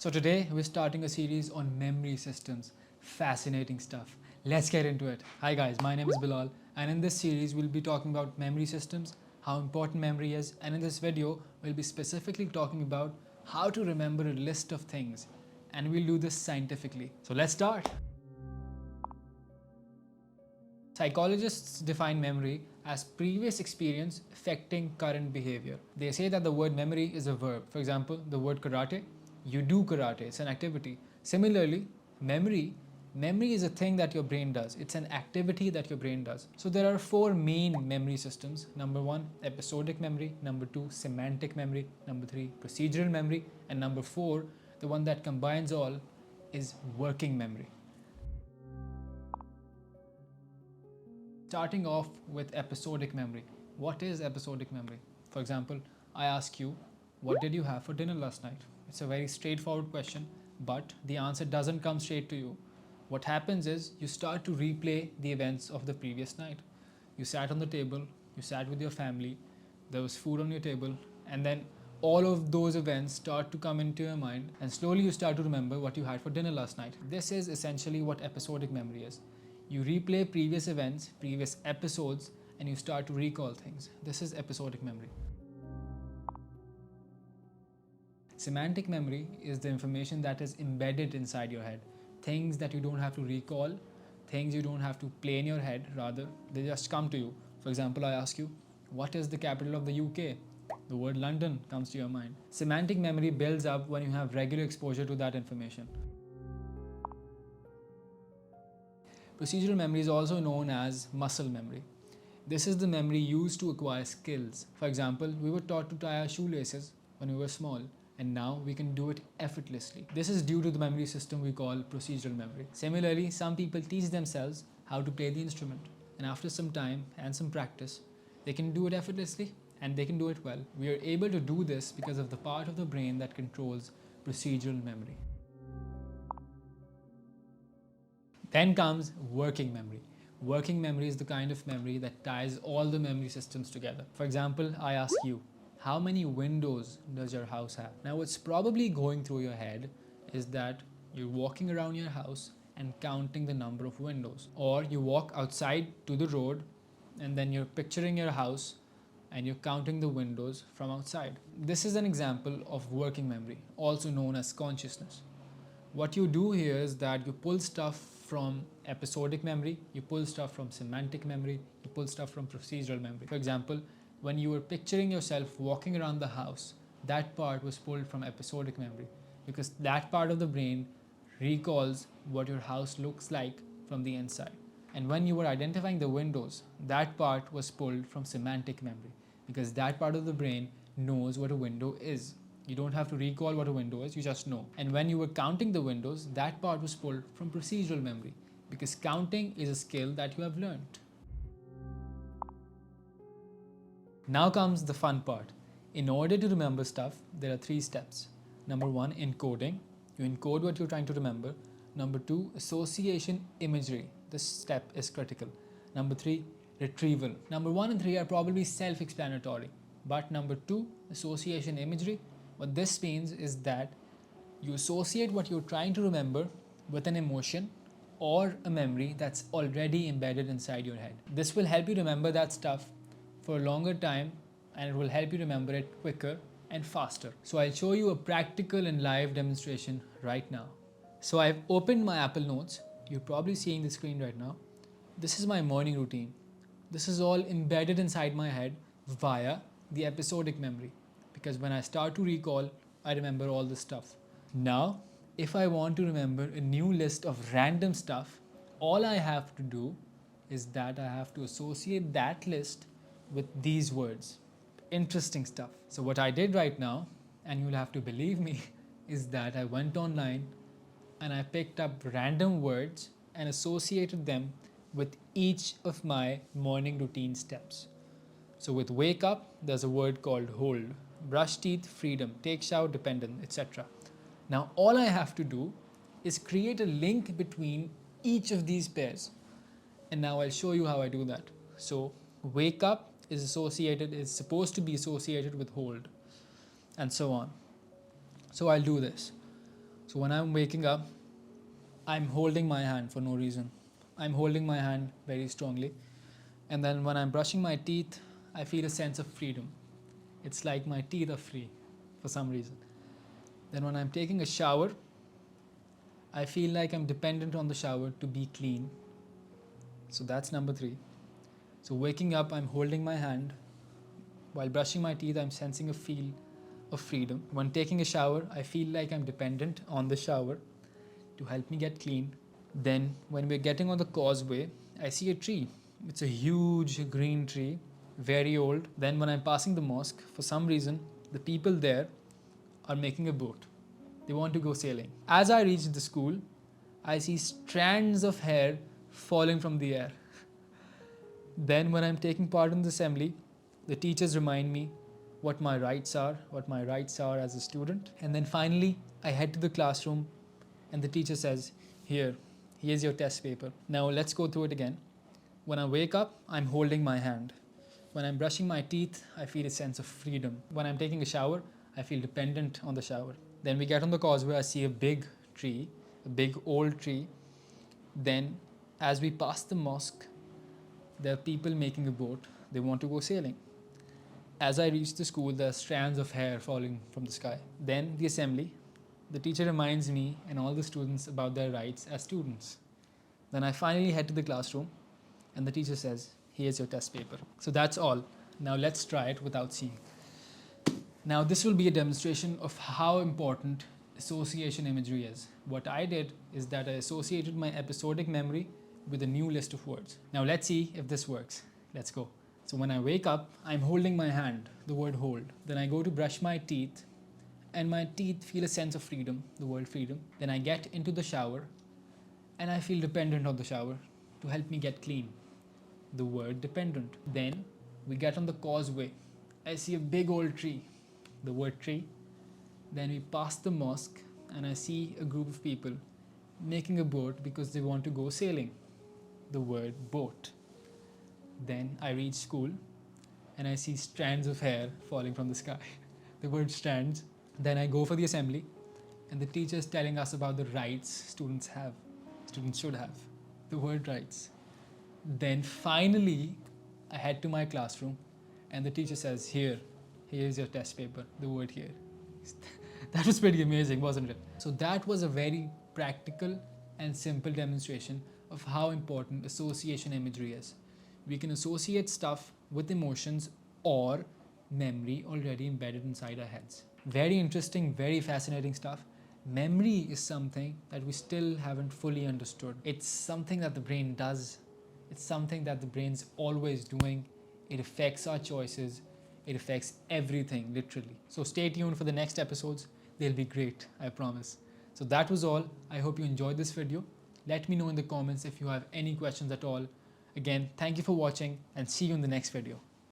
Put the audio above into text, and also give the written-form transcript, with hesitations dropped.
So today we're starting a series on memory systems. Fascinating stuff. Let's get into it. Hi guys, my name is Bilal, and in this series we'll be talking about memory systems, how important memory is, and in this video we'll be specifically talking about how to remember a list of things, and we'll do this scientifically. So let's start. Psychologists define memory as previous experience affecting current behavior. They say that the word memory is a verb. For example, the word karate, you do karate, it's an activity. Similarly, memory is a thing that your brain does. It's an activity that your brain does. So there are four main memory systems. Number one, episodic memory. Number two, semantic memory. Number three, procedural memory. And number four, the one that combines all, is working memory. Starting off with episodic memory. What is episodic memory? For example, I ask you, what did you have for dinner last night? It's a very straightforward question, but the answer doesn't come straight to you. What happens is you start to replay the events of the previous night. You sat on the table, you sat with your family, there was food on your table, and then all of those events start to come into your mind, and slowly you start to remember what you had for dinner last night. This is essentially what episodic memory is. You replay previous events, previous episodes, and you start to recall things. This is episodic memory. Semantic memory is the information that is embedded inside your head. Things that you don't have to recall, things you don't have to play in your head, rather, they just come to you. For example, I ask you, what is the capital of the UK? The word London comes to your mind. Semantic memory builds up when you have regular exposure to that information. Procedural memory is also known as muscle memory. This is the memory used to acquire skills. For example, we were taught to tie our shoelaces when we were small, and now we can do it effortlessly. This is due to the memory system we call procedural memory. Similarly, some people teach themselves how to play the instrument, and after some time and some practice, they can do it effortlessly and they can do it well. We are able to do this because of the part of the brain that controls procedural memory. Then comes working memory. Working memory is the kind of memory that ties all the memory systems together. For example, I ask you, how many windows does your house have? Now what's probably going through your head is that you're walking around your house and counting the number of windows. Or you walk outside to the road and then you're picturing your house and you're counting the windows from outside. This is an example of working memory, also known as consciousness. What you do here is that you pull stuff from episodic memory, you pull stuff from semantic memory, you pull stuff from procedural memory. For example, when you were picturing yourself walking around the house, that part was pulled from episodic memory because that part of the brain recalls what your house looks like from the inside. And when you were identifying the windows, that part was pulled from semantic memory because that part of the brain knows what a window is. You don't have to recall what a window is, you just know. And when you were counting the windows, that part was pulled from procedural memory because counting is a skill that you have learned. Now comes the fun part. In order to remember stuff, there are three steps. Number one, encoding. You encode what you're trying to remember. Number two, association imagery. This step is critical. Number three, retrieval. Number one and three are probably self-explanatory. But number two, association imagery, what this means is that you associate what you're trying to remember with an emotion or a memory that's already embedded inside your head. This will help you remember that stuff for a longer time, and it will help you remember it quicker and faster. So I'll show you a practical and live demonstration right now. So I've opened my Apple Notes. You're probably seeing the screen right now. This is my morning routine. This is all embedded inside my head via the episodic memory. Because when I start to recall, I remember all this stuff. Now, if I want to remember a new list of random stuff, all I have to do is that I have to associate that list with these words. Interesting stuff. So what I did right now, and you'll have to believe me, is that I went online and I picked up random words and associated them with each of my morning routine steps. So with wake up, there's a word called hold. Brush teeth, freedom, take shower, dependent, etc. Now all I have to do is create a link between each of these pairs. And now I'll show you how I do that. So wake up is supposed to be associated with hold, and so on. So I'll do this. So when I'm waking up, I'm holding my hand for no reason. I'm holding my hand very strongly. And then when I'm brushing my teeth, I feel a sense of freedom. It's like my teeth are free for some reason. Then when I'm taking a shower, I feel like I'm dependent on the shower to be clean. So that's number 3. So waking up, I'm holding my hand. While brushing my teeth, I'm sensing a feel of freedom. When taking a shower, I feel like I'm dependent on the shower to help me get clean. Then when we're getting on the causeway, I see a tree. It's a huge green tree, very old. Then when I'm passing the mosque, for some reason, the people there are making a boat. They want to go sailing. As I reach the school, I see strands of hair falling from the air. Then when I'm taking part in the assembly, the teachers remind me what my rights are as a student. And then finally, I head to the classroom and the teacher says, here's your test paper. Now let's go through it again. When I wake up, I'm holding my hand. When I'm brushing my teeth, I feel a sense of freedom. When I'm taking a shower, I feel dependent on the shower. Then we get on the causeway, I see a big tree, a big old tree. Then as we pass the mosque, there are people making a boat. They want to go sailing. As I reach the school, there are strands of hair falling from the sky. Then the assembly. The teacher reminds me and all the students about their rights as students. Then I finally head to the classroom and the teacher says, here's your test paper. So that's all. Now let's try it without seeing. Now this will be a demonstration of how important association imagery is. What I did is that I associated my episodic memory with a new list of words. Now let's see if this works. Let's go. So when I wake up, I'm holding my hand, the word hold. Then I go to brush my teeth and my teeth feel a sense of freedom, the word freedom. Then I get into the shower and I feel dependent on the shower to help me get clean, the word dependent. Then we get on the causeway. I see a big old tree, the word tree. Then we pass the mosque and I see a group of people making a boat because they want to go sailing, the word boat. Then I reach school and I see strands of hair falling from the sky, the word strands. Then I go for the assembly and the teacher is telling us about the rights students should have, the word rights. Then finally I head to my classroom and the teacher says, here's your test paper, the word here. That was pretty amazing, wasn't it? So that was a very practical and simple demonstration of how important association imagery is. We can associate stuff with emotions or memory already embedded inside our heads. Very interesting, very fascinating stuff. Memory is something that we still haven't fully understood. It's something that the brain does. It's something that the brain's always doing. It affects our choices. It affects everything, literally. So stay tuned for the next episodes. They'll be great, I promise. So that was all. I hope you enjoyed this video. Let me know in the comments if you have any questions at all. Again, thank you for watching and see you in the next video.